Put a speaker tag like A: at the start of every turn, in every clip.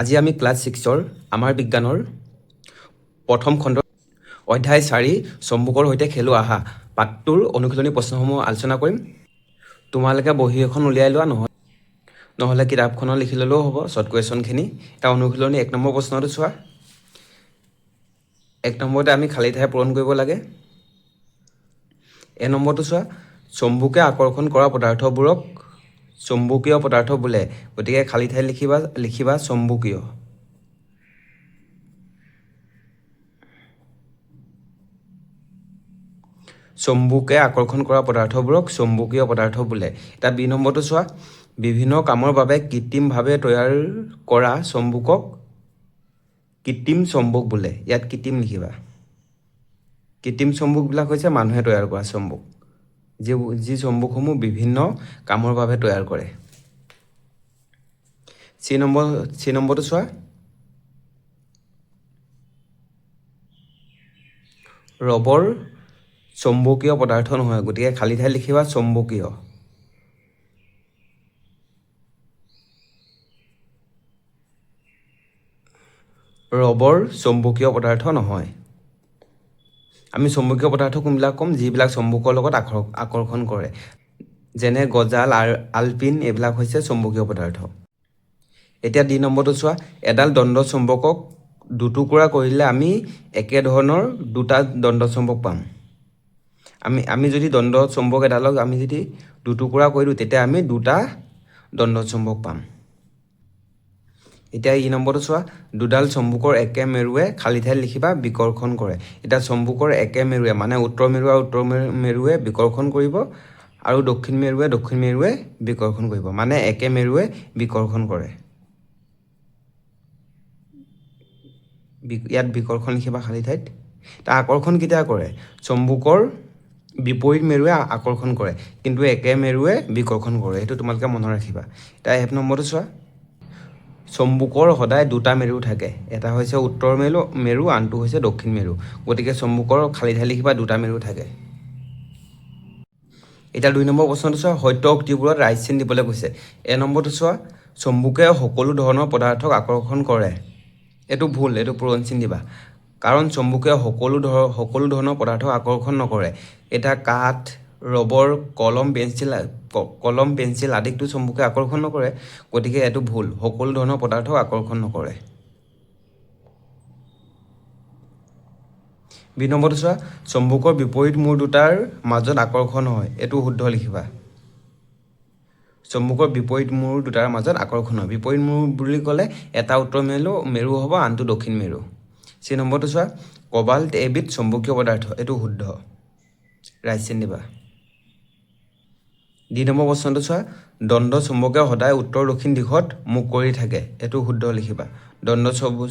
A: আজি আমি ক্লাছ 6ৰ আমাৰ বিজ্ঞানৰ প্ৰথম খণ্ড অধ্যায় 4 চম্বুকৰ সৈতে খেলো আহা পাঠটোৰ অনুশীলনী প্ৰশ্নসমূহ আলোচনা কৰিম। তোমালোকে বহি এখন উলিয়াই লোৱা নহ'লে কিতাপখনত লিখি ল'লেও হ'ব শ্বৰ্ট কুৱেশ্যনখিনি। এটা অনুশীলনী 1 নম্বৰ প্ৰশ্নটো চোৱা। 1 নম্বৰতে আমি খালী ঠাই পূৰণ কৰিব লাগে। এ নম্বৰটো চোৱা, চম্বুকে আকৰ্ষণ কৰা পদাৰ্থবোৰক চম্বুকীয় পদাৰ্থ বোলে। গতিকে খালী ঠাই লিখিবা চম্বুকীয়। চম্বুকে আকৰ্ষণ কৰা পদাৰ্থবোৰক চম্বুকীয় পদাৰ্থ বোলে। এটা বি নম্বৰটো চোৱা, বিভিন্ন কামৰ বাবে কৃত্ৰিমভাৱে তৈয়াৰ কৰা চম্বুকক কৃত্ৰিম চম্বুক বোলে। ইয়াত কৃত্ৰিম লিখিবা। কৃত্ৰিম চম্বুকবিলাক হৈছে মানুহে তৈয়াৰ কৰা চম্বুক, যি চম্বুকসমূহ বিভিন্ন কামৰ বাবে তৈয়াৰ কৰে। চি নম্বৰটো চোৱা, ৰবৰ চম্বুকীয় পদাৰ্থ নহয়, গতিকে খালী ঠাই লিখিবা চম্বুকীয়। ৰবৰ চম্বুকীয় পদাৰ্থ নহয়। আমি চম্বুকীয় পদাৰ্থ কোনবিলাক ক'ম? যিবিলাক চম্বুকৰ লগত আকৰ্ষণ কৰে, যেনে গজাল, আলপিন, এইবিলাক হৈছে চম্বুকীয় পদাৰ্থ। এতিয়া ডি নম্বৰটো চোৱা, এডাল দণ্ড চম্বকক দুটুকুৰা কৰিলে আমি একেধৰণৰ দুটা দণ্ড চম্বক পাম। আমি যদি দণ্ড চম্বক এডালক আমি যদি দুটুকুৰা কৰি দিওঁ, তেতিয়া আমি দুটা দণ্ড চম্বক পাম। এতিয়া ই নম্বৰটো চোৱা, দুডাল চম্বুকৰ একে মেৰুৱে খালী ঠাইত লিখিবা বিকৰ্ষণ কৰে। এতিয়া চম্বুকৰ একে মেৰুৱে মানে উত্তৰ মেৰু আৰু উত্তৰ মেৰুৱে বিকৰ্ষণ কৰিব আৰু দক্ষিণ মেৰুৱে বিকৰ্ষণ কৰিব, মানে একে মেৰুৱে বিকৰ্ষণ কৰে। ইয়াত বিকৰ্ষণ লিখিবা খালী ঠাইত। তাৰ আকৰ্ষণ কেতিয়া কৰে? চম্বুকৰ বিপৰীত মেৰুৱে আকৰ্ষণ কৰে, কিন্তু একে মেৰুৱে বিকৰ্ষণ কৰে। সেইটো তোমালোকে মনত ৰাখিবা। এতিয়া 1 নম্বৰটো চোৱা, চম্বুকৰ সদায় দুটা মেৰু থাকে। এটা হৈছে উত্তৰ মেৰু, আনটো হৈছে দক্ষিণ মেৰু। গতিকে চম্বুকৰ খালী ঠাই লিখিবা দুটা মেৰু থাকে। এতিয়া 2 নম্বৰ প্ৰশ্নটো চোৱা, সত্য উক্তিবোৰত ৰাইট চিন দিবলৈ কৈছে। এ নম্বৰটো চোৱা, চম্বুকে সকলো ধৰণৰ পদাৰ্থক আকৰ্ষণ কৰে। এইটো ভুল, এইটো পূৰণ চিন দিবা। কাৰণ চম্বুকে সকলো ধৰণৰ পদাৰ্থক আকৰ্ষণ নকৰে। এতিয়া কাঠ, ৰবৰ, কলম, পেঞ্চিল আদিকটো চম্বুকে আকৰ্ষণ নকৰে। গতিকে এইটো ভুল, সকলো ধৰণৰ পদাৰ্থক আকৰ্ষণ নকৰে। বি নম্বৰটো চোৱা, চম্বুকৰ বিপৰীত মূৰ দুটাৰ মাজত আকৰ্ষণ হয়। এইটো শুদ্ধ লিখিবা। চম্বুকৰ বিপৰীত মূৰ দুটাৰ মাজত আকৰ্ষণ হয়। বিপৰীত মূৰ বুলি ক'লে এটা উত্তৰ মেৰু হ'ব, আনটো দক্ষিণ মেৰু। চি নম্বৰটো চোৱা, কবাল্ট এবিধ চম্বুকীয় পদাৰ্থ। এইটো শুদ্ধ, ৰাইট চিন দিবা। ডি নম্বৰ প্ৰশ্নটো চোৱা, দণ্ড চম্বুকে সদায় উত্তৰ দক্ষিণ দিশত মুখ কৰি থাকে। এইটো শুদ্ধ লিখিবা। দণ্ড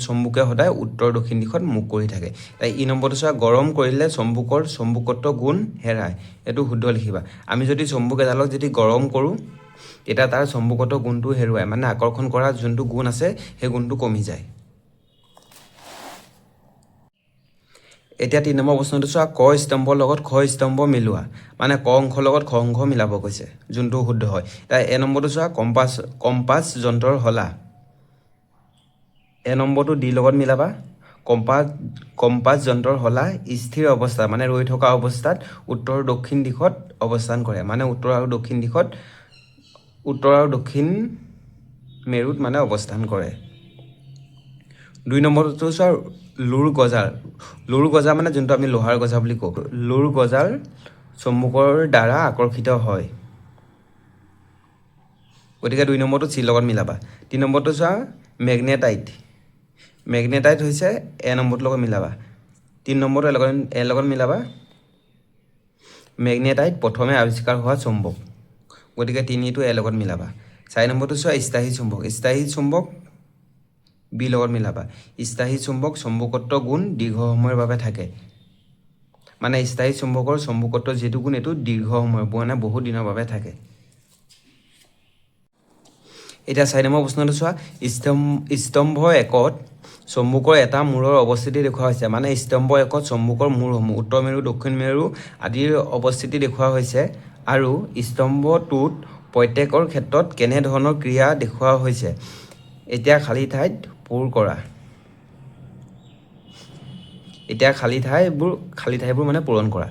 A: চম্বুকে সদায় উত্তৰ দক্ষিণ দিশত মুখ কৰি থাকে। তাই ই নম্বৰটো চোৱা, গৰম কৰিলে চম্বুকৰ চম্বুকত্ব গুণ হেৰায়। এইটো শুদ্ধ লিখিবা। আমি যদি চম্বুক এডালক যদি গৰম কৰোঁ, তেতিয়া তাৰ চম্বুকত্ব গুণটো হেৰুৱায়, মানে আকৰ্ষণ কৰা যোনটো গুণ আছে সেই গুণটো কমি যায়। এতিয়া 3 নম্বৰ প্ৰশ্নটো চোৱা, ক স্তম্ভৰ লগত খ স্তম্ভ মিলোৱা, মানে ক অংশৰ লগত খ অংশ মিলাব কৈছে, যোনটো শুদ্ধ হয়। তাই এ নম্বৰটো চোৱা, কম্পাছ যন্ত্ৰৰ শলা। এ নম্বৰটো ডিৰ লগত মিলাবা। কম্পাছ যন্ত্ৰৰ শলা স্থিৰ অৱস্থা, মানে ৰৈ থকা অৱস্থাত উত্তৰ দক্ষিণ দিশত অৱস্থান কৰে, মানে উত্তৰ আৰু দক্ষিণ মেৰুত মানে অৱস্থান কৰে। 2 নম্বৰটো চোৱা, লোৰ গজা মানে যোনটো আমি লোহাৰ গজা বুলি কওঁ। লোৰ গজাৰ চম্বুকৰ দ্বাৰা আকৰ্ষিত হয়। গতিকে 2 নম্বৰটো চিৰ লগত মিলাবা। 3 নম্বৰটো চোৱা, মেগনেটাইট হৈছে এ নম্বৰটোৰ লগত মিলাবা। 3 নম্বৰটো এ লগত মিলাবা। মেগনেটাইট প্ৰথমে আৱিষ্কাৰ হোৱা চম্বক, গতিকে 3টো এ লগত মিলাবা। 4 নম্বৰটো চোৱা, স্থায়ী চুম্বক বি লগত মিলাবা। স্থায়ী চুম্বক চম্বুকত্ব গুণ দীৰ্ঘ সময়ৰ বাবে থাকে, মানে স্থায়ী চুম্বকৰ চম্বুকত্ব যিটো গুণ এইটো দীৰ্ঘ সময়, মানে বহুত দিনৰ বাবে থাকে। এতিয়া 4 নম্বৰ প্ৰশ্নটো চোৱা, স্তম্ভ একত চম্বুকৰ এটা মূৰৰ অৱস্থিতি দেখুওৱা হৈছে, মানে স্তম্ভ একত চম্বুকৰ মূৰসমূহ উত্তৰ মেৰু, দক্ষিণ মেৰু আদিৰ অৱস্থিতি দেখুওৱা হৈছে, আৰু স্তম্ভটোত প্ৰত্যেকৰ ক্ষেত্ৰত কেনেধৰণৰ ক্ৰিয়া দেখুওৱা হৈছে। এতিয়া খালী ঠাইত পূৰ কৰা। এতিয়া খালী ঠাইবোৰ মানে পূৰণ কৰা।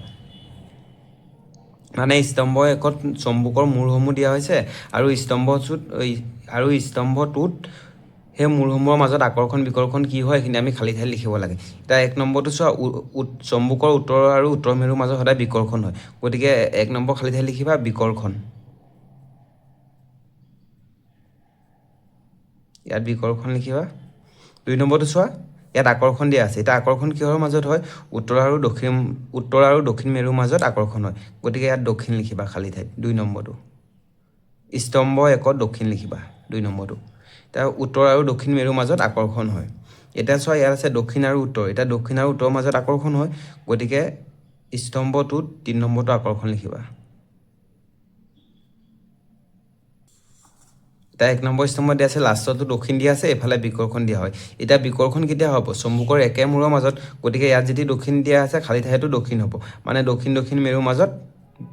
A: মানে স্তম্ভ একত চম্বুকৰ মূৰসমূহ দিয়া হৈছে আৰু স্তম্ভটোত সেই মূৰসমূহৰ মাজত আকৰ্ষণ বিকৰ্ষণ কি হয় সেইখিনি আমি খালী ঠাইত লিখিব লাগে। এতিয়া 1 নম্বৰটো চোৱা, চম্বুকৰ উত্তৰ আৰু উত্তৰ মেৰুৰ মাজত সদায় বিকৰ্ষণ হয়, গতিকে 1 নম্বৰ খালী ঠাইত লিখিবা বিকৰ্ষণ। ইয়াত বিকৰ্ষণ লিখিবা। 2 নম্বৰটো চোৱা, ইয়াত আকৰ্ষণ দিয়া আছে। এতিয়া আকৰ্ষণ কিহৰ মাজত হয়? উত্তৰ আৰু দক্ষিণ মেৰুৰ মাজত আকৰ্ষণ হয়, গতিকে ইয়াত দক্ষিণ লিখিবা খালী ঠাইত 2 নম্বৰটো। স্তম্ভ একত দক্ষিণ লিখিবা 2 নম্বৰটো। এতিয়া উত্তৰ আৰু দক্ষিণ মেৰুৰ মাজত আকৰ্ষণ হয়। এতিয়া চোৱা, ইয়াত আছে দক্ষিণ আৰু উত্তৰ। এতিয়া দক্ষিণ আৰু উত্তৰৰ মাজত আকৰ্ষণ হয়, গতিকে স্তম্ভটোত 3 নম্বৰটো আকৰ্ষণ লিখিবা। এতিয়া 1 নম্বৰ স্তম্ভত দিয়া আছে, লাষ্টতো দক্ষিণ দিয়া আছে, এফালে বিকৰ্ষণ দিয়া হয়। এতিয়া বিকৰ্ষণ কেতিয়া হ'ব? চম্বুকৰ একে মূৰৰ মাজত, গতিকে ইয়াত যদি দক্ষিণ দিয়া আছে খালী ঠাইতো দক্ষিণ হ'ব, মানে দক্ষিণ মেৰুৰ মাজত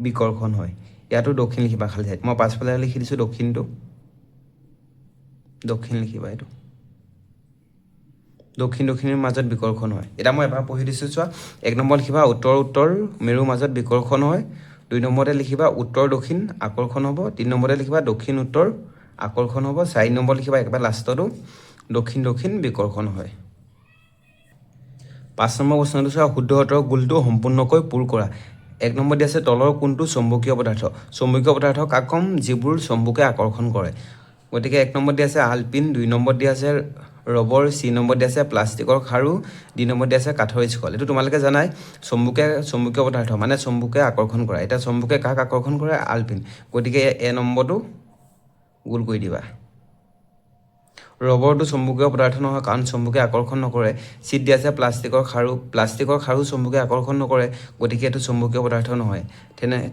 A: বিকৰ্ষণ হয়। ইয়াতো দক্ষিণ লিখিবা খালী ঠাইত। মই পাছফালে লিখি দিছোঁ দক্ষিণটো, দক্ষিণ লিখিবা এইটো। দক্ষিণৰ মাজত বিকৰ্ষণ হয়। এতিয়া মই এবাৰ পঢ়ি দিছোঁ চোৱা। 1 নম্বৰত লিখিবা উত্তৰ মেৰুৰ মাজত বিকৰ্ষণ হয়। 2 নম্বৰতে লিখিবা উত্তৰ দক্ষিণ আকৰ্ষণ হ'ব। 3 নম্বৰতে লিখিবা দক্ষিণ উত্তৰ আকৰ্ষণ হ'ব। 4 নম্বৰত লিখিবা একেবাৰে লাষ্টতো দক্ষিণ বিকৰ্ষণ হয়। 5 নম্বৰ প্ৰশ্নটো চোৱা, শুদ্ধ উত্তৰ গোলটো সম্পূৰ্ণকৈ পূৰ কৰা। 1 নম্বৰত দিয়া আছে তলৰ কোনটো চম্বকীয় পদাৰ্থ? চম্বকীয় পদাৰ্থ কাক ক'ম? যিবোৰ চম্বুকে আকৰ্ষণ কৰে। গতিকে 1 নম্বৰত দিয়া আছে আলপিন, 2 নম্বৰত দিয়া আছে ৰবৰ, C নম্বৰত দিয়া আছে প্লাষ্টিকৰ খাৰু, D নম্বৰত দিয়া আছে কাঠৰ স্কল। এইটো তোমালোকে জানাই, চম্বুকীয় পদাৰ্থ মানে চম্বুকে আকৰ্ষণ কৰা। এতিয়া চম্বুকে কাক আকৰ্ষণ কৰে? আলপিন। গতিকে A নম্বৰটো গোল কৰি দিবা। ৰবৰটো চম্বুকীয় পদাৰ্থ নহয়, কাৰণ চম্বুকে আকৰ্ষণ নকৰে। চিট দিয়া আছে প্লাষ্টিকৰ খাৰু চম্বুকে আকৰ্ষণ নকৰে, গতিকে এইটো চম্বুকীয় পদাৰ্থ নহয়।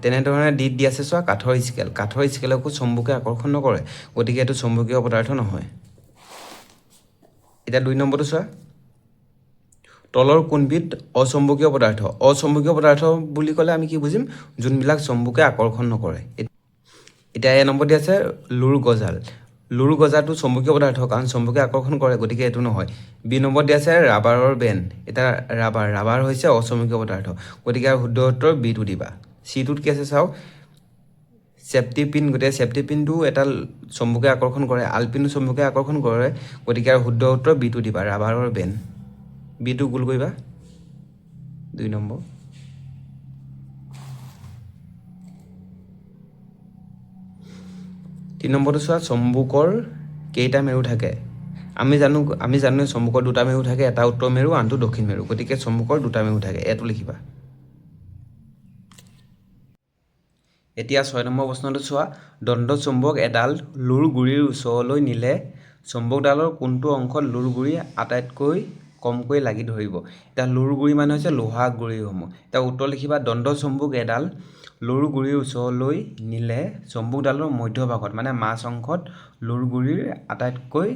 A: তেনেধৰণে ডিত দিয়া আছে চোৱা কাঠৰ স্কেলকো চম্বুকে আকৰ্ষণ নকৰে, গতিকে এইটো চম্বুকীয় পদাৰ্থ নহয়। এতিয়া 2 নম্বৰটো চোৱা, তলৰ কোনবিধ অচম্বুকীয় পদাৰ্থ? অচম্বুকীয় পদাৰ্থ বুলি ক'লে আমি কি বুজিম? যোনবিলাক চম্বুকে আকৰ্ষণ নকৰে। এতিয়া A নম্বৰ দিয়া আছে লুৰ গজাটো চম্বুকীয় পদাৰ্থ, কাৰণ চম্বুকে আকৰ্ষণ কৰে, গতিকে এইটো নহয়। B নম্বৰত দিয়া আছে ৰাবাৰৰ বেণ্ড। এতিয়া ৰাবাৰ হৈছে অচম্বুকীয় পদাৰ্থ, গতিকে শুদ্ধ উত্তৰ Bটো দিবা। Cটোত কি আছে চাওক, চেফটি পিন। গতিকে চেফটি পিনটো এটা চম্বুকে আকৰ্ষণ কৰে, আলপিনো চম্বুকে আকৰ্ষণ কৰে, গতিকে শুদ্ধ উত্তৰ Bটো দিবা, ৰাবাৰৰ বেণ্ড। Bটো গোল কৰিবা 2 নম্বৰ। তিনি নম্বৰটো চোৱা, চম্বুকৰ কেইটা মেৰু থাকে? আমি জানো চম্বুকৰ 2টা মেৰু থাকে, এটা উত্তৰ মেৰু আনটো দক্ষিণ মেৰু, গতিকে চম্বুকৰ 2টা মেৰু থাকে, এইটো লিখিবা। এতিয়া 6 নম্বৰ প্ৰশ্নটো চোৱা, দণ্ড চুম্বক এডাল লুৰ গুৰিৰ ওচৰলৈ নিলে চুম্বকডালৰ কোনটো অংশত লুৰ গুৰি আটাইতকৈ কমকৈ লাগি ধৰিব? এতিয়া লুৰ গুৰি মানে হৈছে লোহা গুৰিসমূহ। এতিয়া উত্তৰ লিখিবা, দণ্ড চুম্বক এডাল লুৰ গুৰিৰ ওচৰলৈ নিলে চুম্বকডালৰ মধ্যভাগত মানে মাছ অংশত লুৰ গুৰিৰ আটাইতকৈ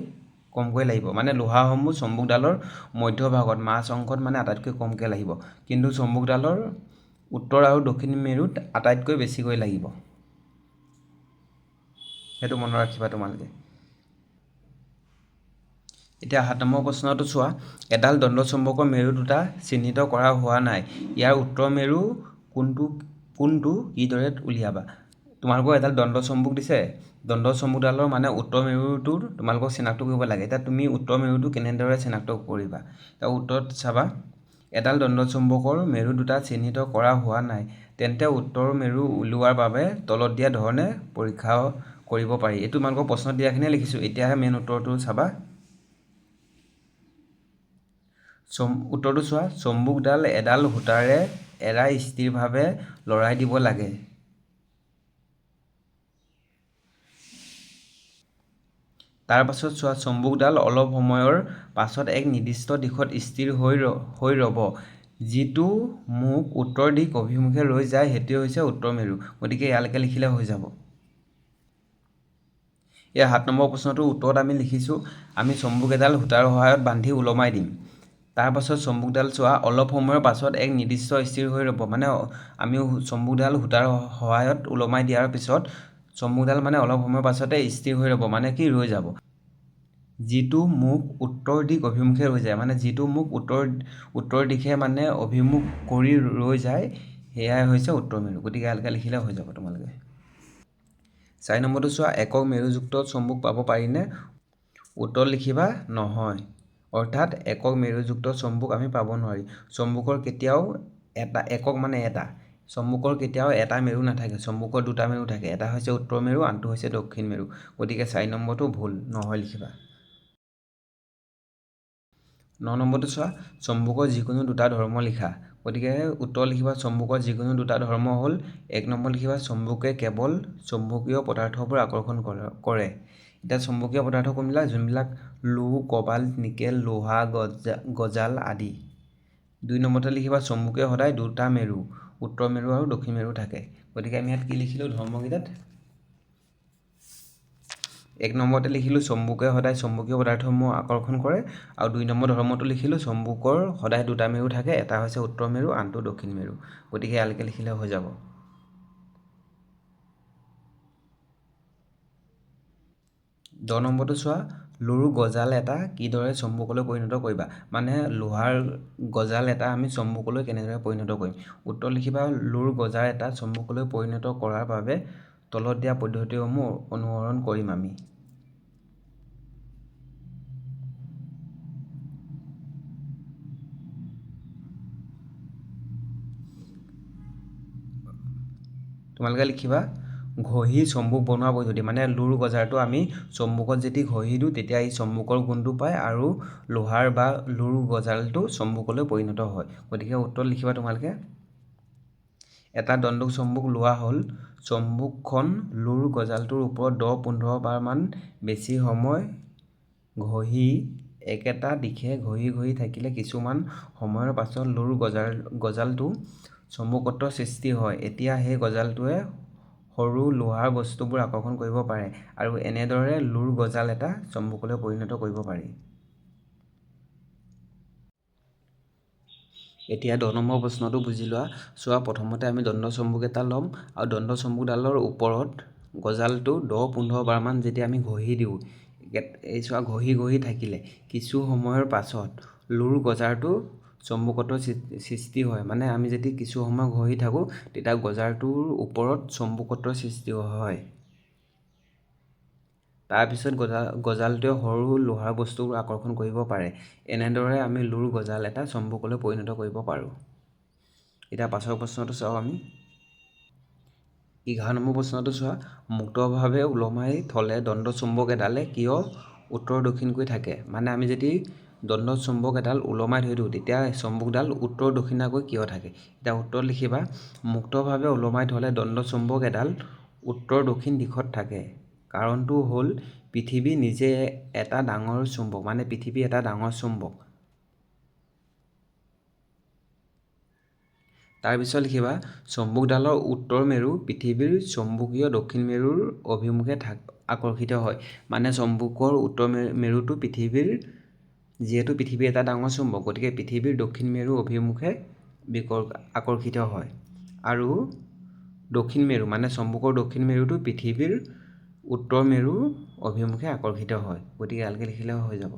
A: কমকৈ লাগিব। মানে লোহাসমূহ চুম্বকডালৰ মধ্যভাগত মাছ অংশত মানে আটাইতকৈ কমকৈ লাগিব, কিন্তু চুম্বকডালৰ উত্তৰ আৰু দক্ষিণ মেৰুত আটাইতকৈ বেছিকৈ লাগিব। সেইটো মনত ৰাখিবা তোমালোকে। এতিয়া 7 নম্বৰ প্ৰশ্নটো চোৱা, এডাল দণ্ড চুম্বকৰ মেৰু দুটা চিহ্নিত কৰা হোৱা নাই, ইয়াৰ উত্তৰ মেৰু কোনটো কিদৰে উলিয়াবা? তোমালোকক এডাল দণ্ড চুম্বক দিছে, দণ্ড চুম্বকডালৰ মানে উত্তৰ মেৰুটো তোমালোকক চিনাক্ত কৰিব লাগে। এতিয়া তুমি উত্তৰ মেৰুটো কেনেদৰে চিনাক্ত কৰিবা? এতিয়া উত্তৰত চাবা, এডাল দণ্ড চুম্বকৰ মেৰু দুটা চিহ্নিত কৰা হোৱা নাই, তেন্তে উত্তৰ মেৰু উলিওৱাৰ বাবে তলত দিয়া ধৰণে পৰীক্ষা কৰিব পাৰি। এইটো তোমালোকক প্ৰশ্ন দিয়াখিনিয়ে লিখিছোঁ, এতিয়াহে মেইন উত্তৰটো চাবা। উত্তৰটো চোৱা, চুম্বকডাল এডাল সূতাৰে এৰাই স্থিৰভাৱে লৰাই দিব লাগে। তাৰ পাছত চোৱা, চুম্বকডাল অলপ সময়ৰ পাছত এক নিৰ্দিষ্ট দিশত স্থিৰ হৈ ৰ'ব, যিটো মুখ উত্তৰ দিশ অভিমুখে ৰৈ যায়, সেইটোৱে হৈছে উত্তৰ মেৰু, গতিকে ইয়ালৈকে লিখিলে হৈ যাব। এই 7 নম্বৰ প্ৰশ্নটোৰ উত্তৰত আমি লিখিছোঁ, আমি চুম্বক এডাল সূতাৰ সহায়ত বান্ধি ওলমাই দিম। তাৰ পাছত চুম্বকডাল চোৱা, অলপ সময়ৰ পাছত এক নিৰ্দিষ্ট স্থিৰ হৈ ৰ'ব, মানে আমি চুম্বকডাল সূতাৰ সহায়ত ওলমাই দিয়াৰ পিছত চুম্বকডাল মানে অলপ সময়ৰ পাছতে স্থিৰ হৈ ৰ'ব, মানে কি ৰৈ যাব। যিটো মুখ উত্তৰ দিশ অভিমুখে ৰৈ যায়, মানে যিটো মুখ উত্তৰ দিশে মানে অভিমুখ কৰি ৰৈ যায় সেয়াই হৈছে উত্তৰ মেৰু। গতিকে এয়ালৈকে লিখিলে হৈ যাব তোমালোকে। 4 নম্বৰটো চোৱা, একক মেৰুযুক্ত চম্বুক পাব পাৰিনে? উত্তৰ লিখিবা নহয়। অৰ্থাৎ একক মেৰুযুক্ত চম্বুক আমি পাব নোৱাৰি। চম্বুকৰ কেতিয়াও একক মানে এটা। চম্বুকৰ কেতিয়াও এটা মেৰু নাথাকে, চম্বুকৰ দুটা মেৰু থাকে। এটা হৈছে উত্তৰ মেৰু, আনটো হৈছে দক্ষিণ মেৰু। গতিকে 4 নম্বৰটো ভুল, নহয় লিখিবা। 9 নম্বৰটো চোৱা, চম্বুকৰ যিকোনো দুটা ধৰ্ম লিখা। গতিকে উত্তৰ লিখিবা চম্বুকৰ যিকোনো দুটা ধৰ্ম হ'ল, 1 নম্বৰ লিখিবা চম্বুকে কেৱল চুম্বকীয় পদাৰ্থবোৰ আকৰ্ষণ কৰে। এতিয়া চুম্বকীয় পদাৰ্থ কোনবিলাক? যোনবিলাক লো, কবাল্ট, নিকেল, লোহা, গজাল আদি। 2 নম্বৰতে লিখিবা চুম্বকে সদায় দুটা মেৰু, উত্তৰ মেৰু আৰু দক্ষিণ মেৰু থাকে। গতিকে আমি ইয়াত কি লিখিলোঁ ধৰ্মকেইটাত? 1 নম্বৰতে লিখিলোঁ চম্বুকে সদায় চুম্বকীয় পদাৰ্থসমূহ আকৰ্ষণ কৰে, আৰু 2 নম্বৰ ধৰ্মটো লিখিলোঁ চম্বুকৰ সদায় দুটা মেৰু থাকে, এটা হৈছে উত্তৰ মেৰু, আনটো দক্ষিণ মেৰু। গতিকে ইয়ালৈকে লিখিলে হৈ যাব। 10 নম্বৰটো চোৱা, লোৰ গজাল এটা কিদৰে চম্বুকলৈ পৰিণত কৰিবা? মানে লোহাৰ গজাল এটা আমি চম্বুকলৈ কেনেদৰে পৰিণত কৰিম? উত্তৰ লিখিবা লোৰ গজাল এটা চম্বুকলৈ পৰিণত কৰাৰ বাবে তলত দিয়া পদ্ধতিসমূহ অনুসৰণ কৰিম আমি। তোমালোকে লিখিবা ঘঁহি চম্বুক বনোৱা পদ্ধতি, মানে লোৰ গজাৰটো আমি চম্বুকত যেতিয়া ঘঁহি দিওঁ তেতিয়া এই চম্বুকৰ গুণটো পায় আৰু লোহাৰ বা লোৰ গজালটো চম্বুকলৈ পৰিণত হয়। গতিকে উত্তৰ লিখিবা তোমালোকে। এটা দণ্ডক চম্বুক লোৱা হ'ল, চম্বুকখন লোৰ গজালটোৰ ওপৰত 10-15 বাৰমান বেছি সময় ঘঁহি একেটা দিশে ঘঁহি থাকিলে কিছুমান সময়ৰ পাছত লোৰ গজালটো চম্বুকত্বৰ সৃষ্টি হয়। এতিয়া সেই গজালটোৱে সৰু লোহাৰ বস্তুবোৰ আকৰ্ষণ কৰিব পাৰে আৰু এনেদৰে লোৰ গজাল এটা চম্বুকলৈ পৰিণত কৰিব পাৰি। এতিয়া 10 নম্বৰ প্ৰশ্নটো বুজি লোৱা। চোৱা, প্ৰথমতে আমি দণ্ড চম্বুক এটা ল'ম আৰু দণ্ড চম্বুকডালৰ ওপৰত গজালটো 10-15 বাৰমান যেতিয়া আমি ঘঁহি দিওঁ, এই চোৱা ঘঁহি থাকিলে কিছু সময়ৰ পাছত লোৰ গজাৰটো চম্বুকত্বৰ সৃষ্টি হয়। মানে আমি যদি কিছু সময় ঘঁহি থাকোঁ তেতিয়া গজাৰটোৰ ওপৰত চম্বুকত্বৰ সৃষ্টি হয়। তাৰপিছত গজালটোৱে সৰু লোহাৰ বস্তুবোৰ আকৰ্ষণ কৰিব পাৰে। এনেদৰে আমি লোৰ গজাল এটা চম্বুকলৈ পৰিণত কৰিব পাৰোঁ। এতিয়া পাছৰ প্ৰশ্নটো চাওঁ আমি। 11 নম্বৰ প্ৰশ্নটো চোৱা, মুক্তভাৱে ওলমাই থ'লে দণ্ড চুম্বক এডালে কিয় উত্তৰ দক্ষিণকৈ থাকে? মানে আমি যদি দণ্ড চুম্বক এডাল ওলমাই থৈ দিওঁ তেতিয়া চম্বুকডাল উত্তৰ দক্ষিণাকৈ কিয় থাকে? এতিয়া উত্তৰ লিখিবা মুক্তভাৱে ওলমাই থ'লে দণ্ড চুম্বক এডাল উত্তৰ দক্ষিণ দিশত থাকে। কাৰণটো হ'ল পৃথিৱী নিজে এটা ডাঙৰ চুম্বক, মানে পৃথিৱী এটা ডাঙৰ চুম্বক। তাৰপিছত লিখিবা চম্বুকডালৰ উত্তৰ মেৰু পৃথিৱীৰ চম্বুকীয় দক্ষিণ মেৰুৰ অভিমুখে আকৰ্ষিত হয়। মানে চম্বুকৰ উত্তৰ মেৰুটো যিহেতু পৃথিৱী এটা ডাঙৰ চুম্বক, গতিকে পৃথিৱীৰ দক্ষিণ মেৰু অভিমুখে আকৰ্ষিত হয়। আৰু দক্ষিণ মেৰু মানে চম্বুকৰ দক্ষিণ মেৰুটো পৃথিৱীৰ উত্তৰ মেৰুৰ অভিমুখে আকৰ্ষিত হয়। গতিকে ইয়ালৈকে লিখিলে হৈ যাব।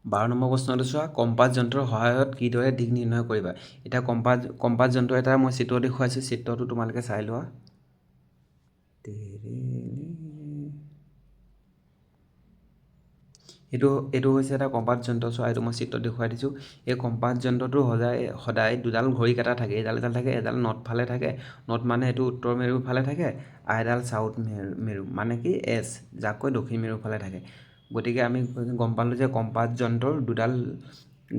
A: 12 নম্বৰ প্ৰশ্নটো চোৱা, কম্পাছ যন্ত্ৰৰ সহায়ত কিদৰে দিশ নিৰ্ণয় কৰিবা? এতিয়া কম্পাছ যন্ত্ৰ এটা মই চিত্ৰ দেখুৱাইছোঁ, চিত্ৰটো তোমালোকে চাই লোৱা। এইটো হৈছে এটা কম্পাছ যন্ত্ৰ। চোৱা, এইটো মই চিত্ৰ দেখুৱাই দিছোঁ। এই কম্পাছ যন্ত্ৰটো সদায় দুডাল ঘড়ী কাটা থাকে। এডাল থাকে, এডাল নৰ্থ ফালে থাকে। নৰ্থ মানে এইটো উত্তৰ মেৰুৰ ফালে থাকে, আৰু এডাল চাউথ মেৰু মানে কি এছ, যাক কৈ দক্ষিণ মেৰুৰ ফালে থাকে। গতিকে আমি গম পালোঁ যে কম্পাছ যন্ত্ৰৰ দুডাল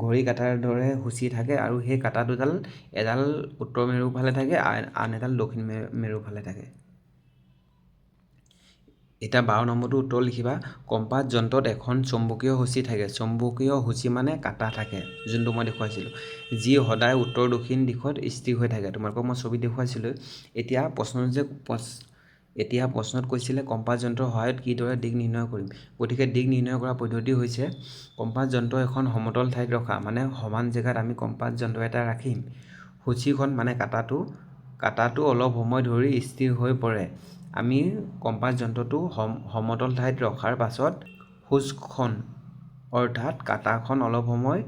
A: ঘড়ী কাটাৰ দৰে সূচী থাকে, আৰু সেই কাটা দুডাল এডাল উত্তৰ মেৰুৰ ফালে থাকে, আন এডাল দক্ষিণ মেৰুৰ ফালে থাকে। এতিয়া 12 নম্বৰটো উত্তৰ লিখিবা কম্পাছ যন্ত্ৰত এখন চুম্বকীয় সূচী থাকে। চুম্বকীয় সূচী মানে কাটা থাকে, যোনটো মই দেখুৱাইছিলোঁ, যি সদায় উত্তৰ দক্ষিণ দিশত স্থিৰ হৈ থাকে। তোমালোকক মই ছবি দেখুৱাইছিলোঁ। এতিয়া প্ৰশ্নত কৈছিলে কম্পাছ যন্ত্ৰৰ সহায়ত কিদৰে দিশ নিৰ্ণয় কৰিম? গতিকে দিশ নিৰ্ণয় কৰা পদ্ধতি হৈছে কম্পাছ যন্ত্ৰ এখন সমতল ঠাইত ৰখা, মানে সমান জেগাত আমি কম্পাছ যন্ত্ৰ এটা ৰাখিম। সূচীখন মানে কাটাটো অলপ সময় ধৰি স্থিৰ হৈ পৰে আমি কম্পাছ যন্ত্ৰটো সমতল ঠাইত ৰখাৰ পাছত সূচখন অৰ্থাৎ কাঁটাখন অলপ সময়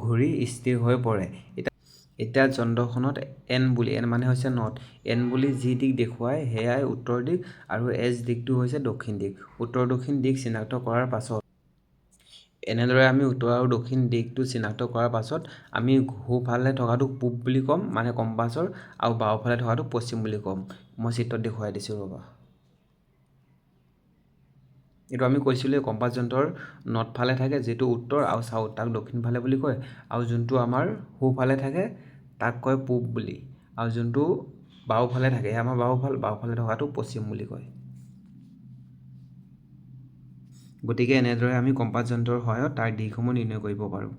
A: ঘূৰি স্থিৰ হৈ পৰে। এতিয়া যন্ত্ৰখনত এন মানে হৈছে নট, এন বুলি যি দিশ দেখুৱায় সেয়াই উত্তৰ দিশ আৰু এছ দিশটো হৈছে দক্ষিণ দিশ। উত্তৰ দক্ষিণ দিশ চিনাক্ত কৰাৰ পাছত এনেদৰে আমি উত্তৰ আৰু দক্ষিণ দিশটো চিনাক্ত কৰাৰ পাছত আমি সোঁফালে থকাটো পূব বুলি ক'ম মানে কম্পাছৰ, আৰু বাওঁফালে থকাটো পশ্চিম বুলি ক'ম। মই চিত্ৰত দেখুৱাই দিছোঁ ৰ'বা। এইটো আমি কৈছিলোঁ কম্পাছ যন্ত্ৰৰ নৰ্থফালে থাকে যিটো উত্তৰ আৰু চাউথ তাক দক্ষিণ ফালে বুলি কয়, আৰু যোনটো আমাৰ সোঁফালে থাকে তাক কয় পূব বুলি, আৰু যোনটো বাওঁফালে থাকে আমাৰ বাওঁফালে থকাটো পশ্চিম বুলি কয়। গতিকে এনেদৰে আমি কম্পাছ যন্ত্ৰৰ সহায়ত তাৰ দিশসমূহ নিৰ্ণয় কৰিব পাৰোঁ।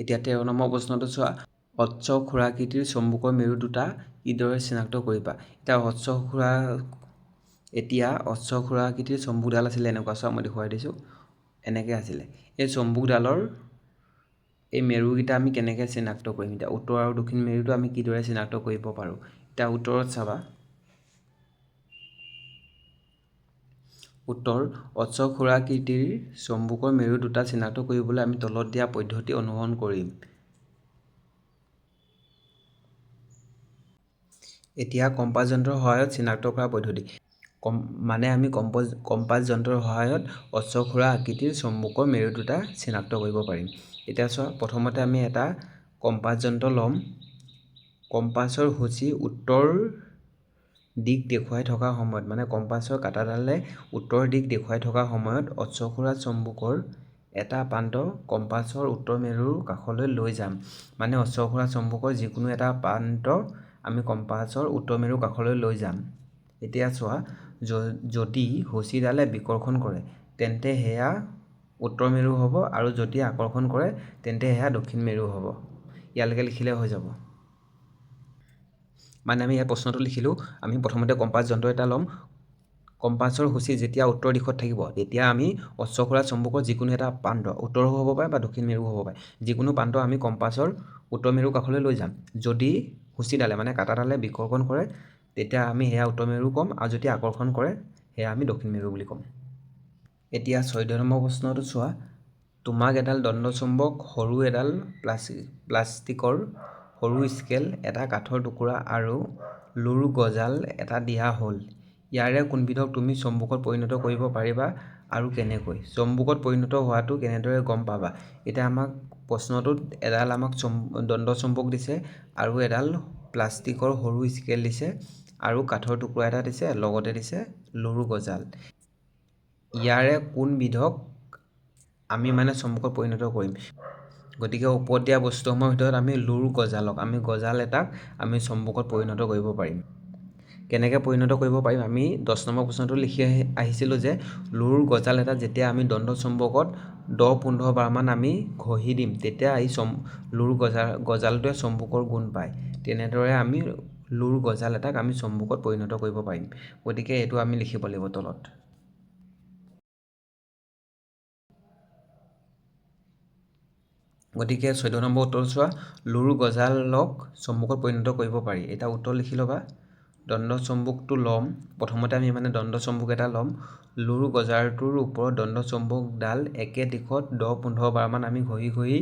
A: এতিয়া 13 নম্বৰ প্ৰশ্নটো চোৱা, হ্ৰস্ব খুৰাকৃতিৰ চম্বুকৰ মেৰু দুটা কিদৰে চিনাক্ত কৰিবা? এতিয়া হ্ৰস্ব খুৰাকৃতিৰ চম্বুকডাল আছিলে এনেকুৱা, চোৱা মই দেখুৱাই দিছোঁ, এনেকৈ আছিলে। এই চম্বুকডালৰ এই মেৰুকেইটা আমি কেনেকৈ চিনাক্ত কৰিম? এতিয়া উত্তৰ আৰু দক্ষিণ মেৰুটো আমি কিদৰে চিনাক্ত কৰিব পাৰোঁ? এতিয়া উত্তৰত চাবা, উত্তৰ হ্ৰস্ব খুৰাকৃতিৰ চম্বুকৰ মেৰু দুটা চিনাক্ত কৰিবলৈ আমি তলত দিয়া পদ্ধতি অনুসৰণ কৰিম। এতিয়া কম্পাছ যন্ত্ৰৰ সহায়ত চিনাক্ত কৰা পদ্ধতি আমি কম্পাছ যন্ত্ৰৰ সহায়ত হ্ৰস্ব খুৰা আকৃতিৰ চম্বুকৰ মেৰু দুটা চিনাক্ত কৰিব পাৰিম। এতিয়া চোৱা, প্ৰথমতে আমি এটা কম্পাছ যন্ত্ৰ ল'ম। কম্পাছৰ সূচী উত্তৰ দিশ দেখুৱাই থকা সময়ত মানে কম্পাছৰ কাঁটাডালে উত্তৰ দিশ দেখুৱাই থকা সময়ত হ্ৰস্ব খুৰা চম্বুকৰ এটা প্ৰান্ত কম্পাছৰ উত্তৰ মেৰুৰ কাষলৈ লৈ যাম। মানে হ্ৰস্ব খুৰা চম্বুকৰ যিকোনো এটা প্ৰান্ত আমি কম্পাছৰ উত্তৰ মেৰুৰ কাষলৈ লৈ যাম। এতিয়া চোৱা, যদি সূচীডালে বিকৰ্ষণ কৰে তেন্তে সেয়া উত্তৰ মেৰু হ'ব, আৰু যদি আকৰ্ষণ কৰে তেন্তে সেয়া দক্ষিণ মেৰু হ'ব। ইয়ালৈকে লিখিলে হৈ যাব। মানে আমি ইয়াত প্ৰশ্নটো লিখিলোঁ, আমি প্ৰথমতে কম্পাছ যন্ত্ৰ এটা ল'ম। কম্পাছৰ সূচী যেতিয়া উত্তৰ দিশত থাকিব তেতিয়া আমি হ্ৰস্ব খুৰা চম্বুকৰ যিকোনো এটা প্ৰান্ত, উত্তৰো হ'ব পাৰে বা দক্ষিণ মেৰু হ'ব পাৰে, যিকোনো প্ৰান্ত আমি কম্পাছৰ উত্তৰ মেৰুৰ কাষলৈ লৈ যাম। যদি সূচীডালে মানে কাঁটাডালে বিকৰ্ষণ কৰে তেতিয়া আমি সেয়া উত্তৰ মেৰু ক'ম, আৰু যদি আকৰ্ষণ কৰে সেয়া আমি দক্ষিণ মেৰু বুলি ক'ম। এতিয়া 14 নম্বৰ প্ৰশ্নটো চোৱা, তোমাক এডাল দণ্ডচুম্বক, সৰু এডাল প্লাষ্টিকৰ সৰু স্কেল, এটা কাঠৰ টুকুৰা আৰু লুৰ গজাল এটা দিয়া হ'ল। ইয়াৰে কোনবিধক তুমি চম্বুকত পৰিণত কৰিব পাৰিবা আৰু কেনেকৈ? চম্বুকত পৰিণত হোৱাটো কেনেদৰে গম পাবা? এতিয়া আমাক প্ৰশ্নটোত এডাল আমাক দণ্ডচুম্বক দিছে, আৰু এডাল প্লাষ্টিকৰ সৰু স্কেল দিছে, আৰু কাঠৰ টুকুৰা এটা দিছে, লগতে দিছে লুৰ গজাল। ইয়াৰে কোনবিধক আমি মানে চম্বুকত পৰিণত কৰিম? গতিকে ওপৰত দিয়া বস্তুসমূহৰ ভিতৰত আমি লুৰ গজালক, গজাল এটাক আমি চম্বুকত পৰিণত কৰিব পাৰিম। কেনেকৈ পৰিণত কৰিব পাৰিম? আমি 10 নম্বৰ প্ৰশ্নটো লিখি আহিছিলোঁ যে লুৰ গজাল এটা যেতিয়া আমি দণ্ডচুম্বকত 10-15 বাৰমান আমি ঘঁহি দিম তেতিয়া এই লুৰ গজালটোৱে চম্বুকৰ গুণ পায়। তেনেদৰে আমি লুৰ গজাল এটাক আমি চম্বুকত পৰিণত কৰিব পাৰিম। গতিকে এইটো আমি লিখিব লাগিব তলত। গতিকে 14 নম্বৰ উত্তৰ চোৱা, লুৰ গজালক চম্বুকত পৰিণত কৰিব পাৰি। এতিয়া উত্তৰ লিখি ল'বা। দণ্ডচুম্বকটো ল'ম, প্ৰথমতে আমি মানে দণ্ডচুম্বক এটা ল'ম। লুৰ গজালটোৰ ওপৰত দণ্ডচুম্বকডাল একে দিশত 10-15 বাৰমান আমি ঘঁহি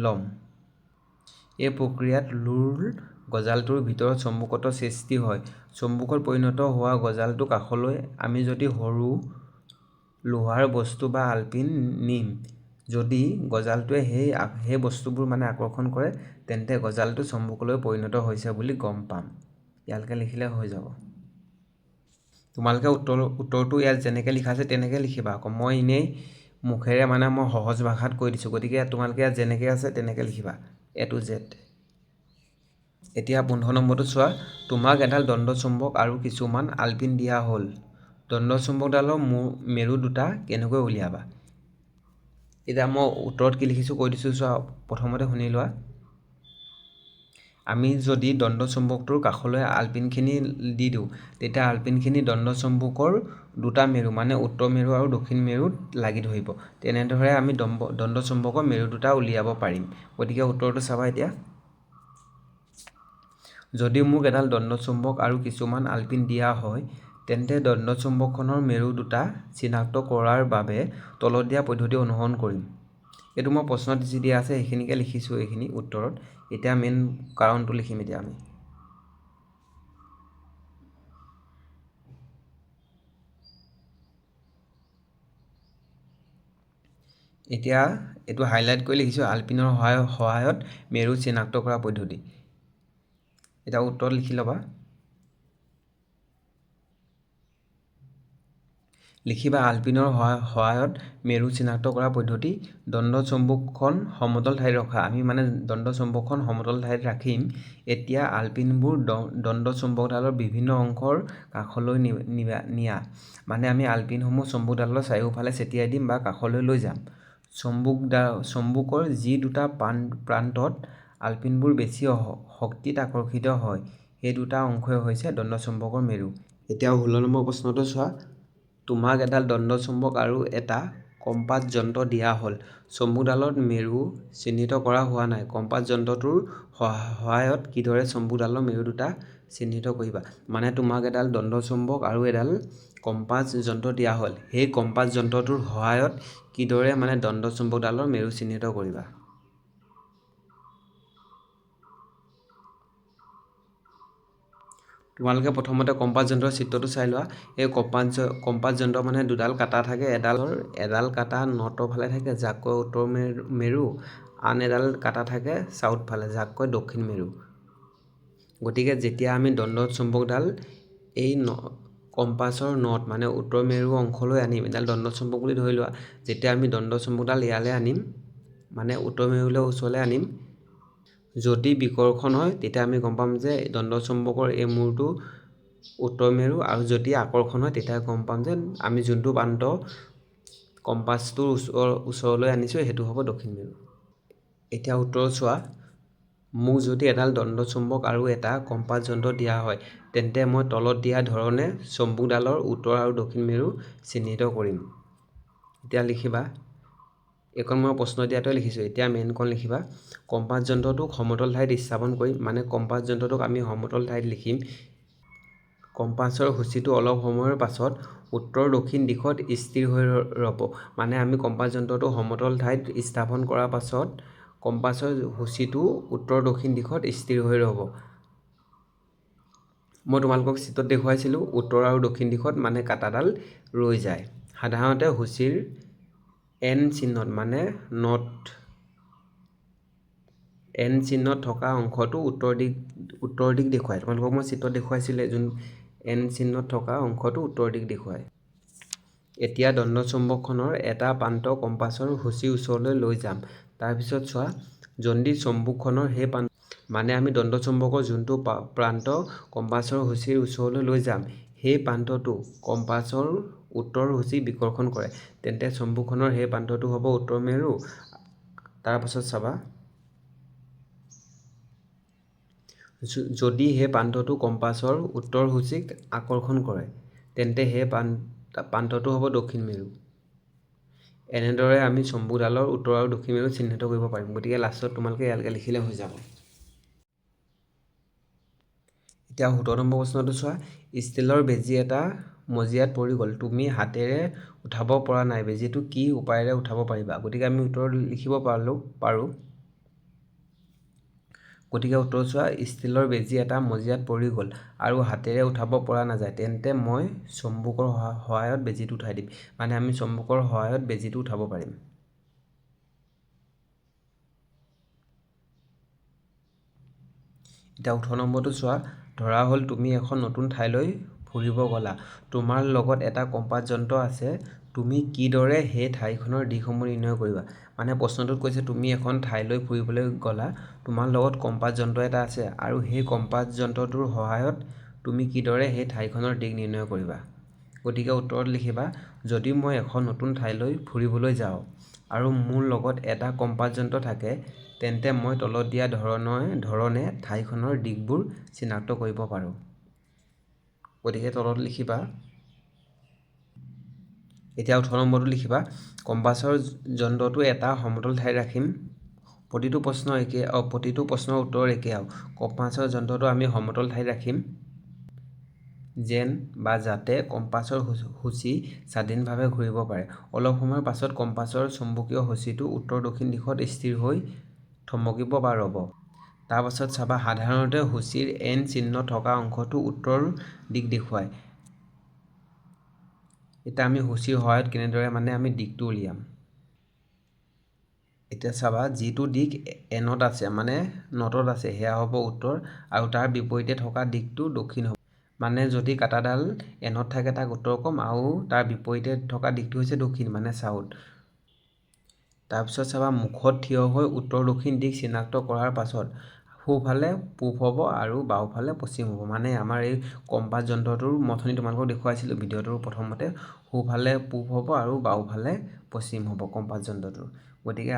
A: ল'ম। এই প্ৰক্ৰিয়াত লুৰ গজালটোৰ ভিতৰত চম্বুকত্বৰ সৃষ্টি হয়। চম্বুকত পৰিণত হোৱা গজালটোৰ কাষলৈ আমি যদি সৰু লোহাৰ বস্তু বা আলপিন নিম, যদি গজালটোৱে সেই বস্তুবোৰ মানে আকৰ্ষণ কৰে তেন্তে গজালটো চম্বুকলৈ পৰিণত হৈছে বুলি গম পাম। ইয়ালৈকে লিখিলে হৈ যাব। তোমালোকে উত্তৰটো ইয়াত যেনেকৈ লিখা আছে তেনেকৈ লিখিবা আকৌ। মই এনেই মুখেৰে মানে মই সহজ ভাষাত কৈ দিছোঁ, গতিকে তোমালোকে ইয়াত যেনেকৈ আছে তেনেকৈ লিখিবা A to Z। এতিয়া 15 নম্বৰটো চোৱা, তোমাক এডাল দণ্ডচুম্বক আৰু কিছুমান আলপিন দিয়া হ'ল। দণ্ডচুম্বকডালৰ মেৰু দুটা কেনেকৈ উলিয়াবা? এতিয়া মই উত্তৰত কি লিখিছোঁ কৈ দিছোঁ চোৱা, প্ৰথমতে শুনি লোৱা। আমি যদি দণ্ডচুম্বকটোৰ কাষলৈ আলপিনখিনি দি দিওঁ তেতিয়া আলপিনখিনি দণ্ডচুম্বকৰ দুটা মেৰু মানে উত্তৰ মেৰু আৰু দক্ষিণ মেৰুত লাগি ধৰিব। তেনেদৰে আমি দণ্ডচুম্বকৰ মেৰু দুটা উলিয়াব পাৰিম। গতিকে উত্তৰটো চাবা এতিয়া। যদি মোক এডাল দণ্ডচুম্বক আৰু কিছুমান আলপিন দিয়া হয়, তেন্তে দণ্ডচুম্বকখনৰ মেৰু দুটা চিনাক্ত কৰাৰ বাবে তলত দিয়া পদ্ধতি অনুসৰণ কৰিম। এইটো মই প্ৰশ্নত যি দিয়া আছে সেইখিনিকে লিখিছোঁ এইখিনি উত্তৰত। এতিয়া মেইন কাৰণটো লিখিম এতিয়া আমি। এতিয়া এইটো হাইলাইট কৰি লিখিছোঁ আলপিনৰ সহায়ত মেৰু চিনাক্ত কৰা পদ্ধতি। এতিয়া উত্তৰত লিখি ল'বা। লিখিবা আলপিনৰ সহায়ত মেৰু চিনাক্ত কৰা পদ্ধতি। দণ্ডচুম্বকখন সমতল ঠাইত ৰখা। আমি মানে দণ্ডচুম্বকখন সমতল ঠাইত ৰাখিম। এতিয়া আলপিনবোৰ দণ্ডচুম্বকডালৰ বিভিন্ন অংশৰ কাষলৈ নিয়া। মানে আমি আলপিনসমূহ চম্বুকডালৰ চাৰিওফালে ছটিয়াই দিম বা কাষলৈ লৈ যাম। চম্বুকৰ যি দুটা প্ৰান্তত আলপিনবোৰ বেছি শক্তিত আকৰ্ষিত হয়, সেই দুটা অংশই হৈছে দণ্ডচুম্বকৰ মেৰু। এতিয়া 16 নম্বৰ প্ৰশ্নটো চোৱা। তোমাক এডাল দণ্ডচুম্বক আৰু এটা কম্পাছ যন্ত্ৰ দিয়া হ'ল। চম্বুকডালত মেৰু চিহ্নিত কৰা হোৱা নাই। কম্পাছ যন্ত্ৰটোৰ সহায়ত কিদৰে চম্বুকডালৰ মেৰু দুটা চিহ্নিত কৰিবা? মানে তোমাক এডাল দণ্ডচুম্বক আৰু এডাল কম্পাছ যন্ত্ৰ দিয়া হ'ল। সেই কম্পাছ যন্ত্ৰটোৰ সহায়ত কিদৰে মানে দণ্ডচুম্বকডালৰ মেৰু চিহ্নিত কৰিবা? তোমালোকে প্ৰথমতে কম্পাছ যন্ত্ৰৰ চিত্ৰটো চাই লোৱা। এই কম্পাছ যন্ত্ৰ মানে দুডাল কাটা থাকে। এডাল কাটা নৰ্থৰ ফালে থাকে, যাক কয় উত্তৰ মেৰু। আন এডাল কাটা থাকে চাউথ ফালে, যাক কয় দক্ষিণ মেৰু। গতিকে যেতিয়া আমি দণ্ডচুম্বকডাল এই কম্পাছৰ নৰ্থ মানে উত্তৰ মেৰু অংশলৈ আনিম, এডাল দণ্ডচুম্বক বুলি ধৰি লোৱা। যেতিয়া আমি দণ্ডচুম্বকডাল ইয়ালৈ আনিম, মানে উত্তৰ মেৰুলৈ ওচৰলৈ আনিম, যদি বিকৰ্ষণ হয় তেতিয়া আমি গম পাম যে দণ্ডচুম্বকৰ এই মূৰটো উত্তৰ মেৰু, আৰু যদি আকৰ্ষণ হয় তেতিয়া গম পাম যে আমি যোনটো প্ৰান্ত কম্পাছটোৰ ওচৰলৈ আনিছোঁ সেইটো হ'ব দক্ষিণ মেৰু। এতিয়া উত্তৰত চোৱা। মোক যদি এডাল দণ্ডচুম্বক আৰু এটা কম্পাছ যন্ত্ৰ দিয়া হয়, তেন্তে মই তলত দিয়া ধৰণে চম্বুকডালৰ উত্তৰ আৰু দক্ষিণ মেৰু চিহ্নিত কৰিম। এতিয়া লিখিবা। এইখন মই প্ৰশ্ন দিয়াটোৱে লিখিছোঁ। এতিয়া মেইনখন লিখিবা। কম্পাছ যন্ত্ৰটোক সমতল ঠাইত স্থাপন কৰিম। মানে কম্পাছ যন্ত্ৰটোক আমি সমতল ঠাইত লিখিম। কম্পাছৰ সূচীটো অলপ সময়ৰ পাছত উত্তৰ দক্ষিণ দিশত স্থিৰ হৈ ৰ'ব। মানে আমি কম্পাছ যন্ত্ৰটো সমতল ঠাইত স্থাপন কৰাৰ পাছত কম্পাছৰ সূচীটো উত্তৰ দক্ষিণ দিশত স্থিৰ হৈ ৰ'ব। মই তোমালোকক চিত্ৰত দেখুৱাইছিলোঁ উত্তৰ আৰু দক্ষিণ দিশত মানে কাটাডাল ৰৈ যায়। সাধাৰণতে সূচীৰ এন চিহ্নত মানে এন চিহ্নত থকা অংশটো উত্তৰ দিশ দেখুৱায়। তোমালোকক মই চিত্ৰত দেখুৱাইছিলোঁ যোন এন চিহ্নত থকা অংশটো উত্তৰ দিশ দেখুৱায়। এতিয়া দণ্ডচুম্বকখনৰ এটা প্ৰান্ত কম্পাছৰ সূচীৰ ওচৰলৈ লৈ যাম। তাৰপিছত চোৱা, যদি চম্বুকখনৰ সেই মানে আমি দণ্ডচুম্বকৰ যোনটো প্ৰান্ত কম্পাছৰ সূচীৰ ওচৰলৈ লৈ যাম, সেই প্ৰান্তটো কম্পাছৰ উত্তৰ সূচীক বিকৰ্ষণ কৰে, তেন্তে চম্বুকখনৰ সেই প্ৰান্তটো হ'ব উত্তৰ মেৰু। তাৰপাছত চাবা, যদি সেই প্ৰান্তটো কম্পাছৰ উত্তৰ সূচীক আকৰ্ষণ কৰে, তেন্তে সেই প্ৰান্তটো হ'ব দক্ষিণ মেৰু। এনেদৰে আমি চম্বুকডালৰ উত্তৰ আৰু দক্ষিণ মেৰু চিহ্নিত কৰিব পাৰিম। গতিকে লাষ্টত তোমালোকে ইয়ালৈকে লিখিলে হৈ যাব। এতিয়া 17 নম্বৰ প্ৰশ্নটো চোৱা। ষ্টীলৰ বেজী এটা মজিয়াত পৰি গ'ল। তুমি হাতেৰে উঠাব পৰা নাই। বেজীটো কি উপায়েৰে উঠাব পাৰিবা? গতিকে আমি উত্তৰত লিখিব পাৰোঁ। গতিকে উত্তৰ চোৱা। ষ্টীলৰ বেজী এটা মজিয়াত পৰি গ'ল আৰু হাতেৰে উঠাব পৰা নাযায়, তেন্তে মই চম্বুকৰ সহায়ত বেজীটো উঠাই দিম। মানে আমি চম্বুকৰ সহায়ত বেজীটো উঠাব পাৰিম। এতিয়া 18 নম্বৰটো চোৱা। ধৰা হ'ল তুমি এখন নতুন ঠাইলৈ ফুৰিব গ'লা। তোমাৰ লগত এটা কম্পাছ যন্ত্ৰ আছে। তুমি কিদৰে সেই ঠাইখনৰ দিশসমূহ নিৰ্ণয় কৰিবা? মানে প্ৰশ্নটোত কৈছে তুমি এখন ঠাইলৈ ফুৰিবলৈ গ'লা, তোমাৰ লগত কম্পাছ যন্ত্ৰ এটা আছে, আৰু সেই কম্পাছ যন্ত্ৰটোৰ সহায়ত তুমি কিদৰে সেই ঠাইখনৰ দিশ নিৰ্ণয় কৰিবা? গতিকে উত্তৰত লিখিবা, যদি মই এখন নতুন ঠাইলৈ ফুৰিবলৈ যাওঁ আৰু মোৰ লগত এটা কম্পাছ যন্ত্ৰ থাকে, তেন্তে মই তলত দিয়া ধৰণে ঠাইখনৰ দিশবোৰ চিনাক্ত কৰিব পাৰোঁ। গতিকে তলত লিখিবা। এতিয়া 18 নম্বৰটো লিখিবা। কম্পাছৰ যন্ত্ৰটো এটা সমতল ঠাইত ৰাখিম। প্ৰতিটো প্ৰশ্নৰ উত্তৰ একেই আৰু কম্পাছৰ যন্ত্ৰটো আমি সমতল ঠাইত ৰাখিম যেন বা যাতে কম্পাছৰ সূচী স্বাধীনভাৱে ঘূৰিব পাৰে। অলপ সময়ৰ পাছত কম্পাছৰ চুম্বকীয় সূচীটো উত্তৰ দক্ষিণ দিশত স্থিৰ হৈ থমকিব বা ৰ'ব। তাৰ পাছত চাবা সাধাৰণতে সূচীৰ N চিহ্ন থকা অংশটো উত্তৰ দিশ দেখুৱায়। এতিয়া আমি সূচীৰ সহায়ত কেনেদৰে আমি দিশটো উলিয়াম। এতিয়া চাবা যিটো দিশ Nত আছে নটত আছে সেয়া হ'ব উত্তৰ আৰু তাৰ বিপৰীতে থকা দিশটো দক্ষিণ হ'ব। যদি কাটাডাল Nত থাকে তাক উত্তৰ ক'ম আৰু তাৰ বিপৰীতে থকা দিশটো হৈছে দক্ষিণ চাউথ। তাৰপিছত চাবা মুখত থিয় হৈ উত্তৰ দক্ষিণ দিশ চিনাক্ত কৰাৰ পাছত সোঁফালে পূব হ'ব আৰু বাওঁফালে পশ্চিম হ'ব। আমাৰ এই কম্পাছ যন্ত্ৰটোৰ মই অথনি তোমালোকক দেখুৱাইছিলোঁ ভিডিঅ'টোৰ প্ৰথমতে সোঁফালে পূব হ'ব আৰু বাওঁফালে পশ্চিম হ'ব কম্পাছ যন্ত্ৰটোৰ। গতিকে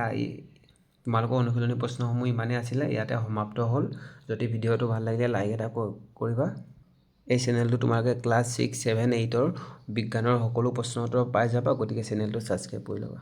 A: তোমালোকৰ অনুশীলনী প্ৰশ্নসমূহ ইমানেই আছিলে, ইয়াতে সমাপ্ত হ'ল। যদি ভিডিঅ'টো ভাল লাগিলে লাইক এটা কৰিবা। এই চেনেলটো তোমালোকে ক্লাছ 6, 7, 8 বিজ্ঞানৰ সকলো প্ৰশ্নৰ উত্তৰ পাই যাবা, গতিকে চেনেলটো ছাবস্ক্ৰাইব কৰি ল'বা।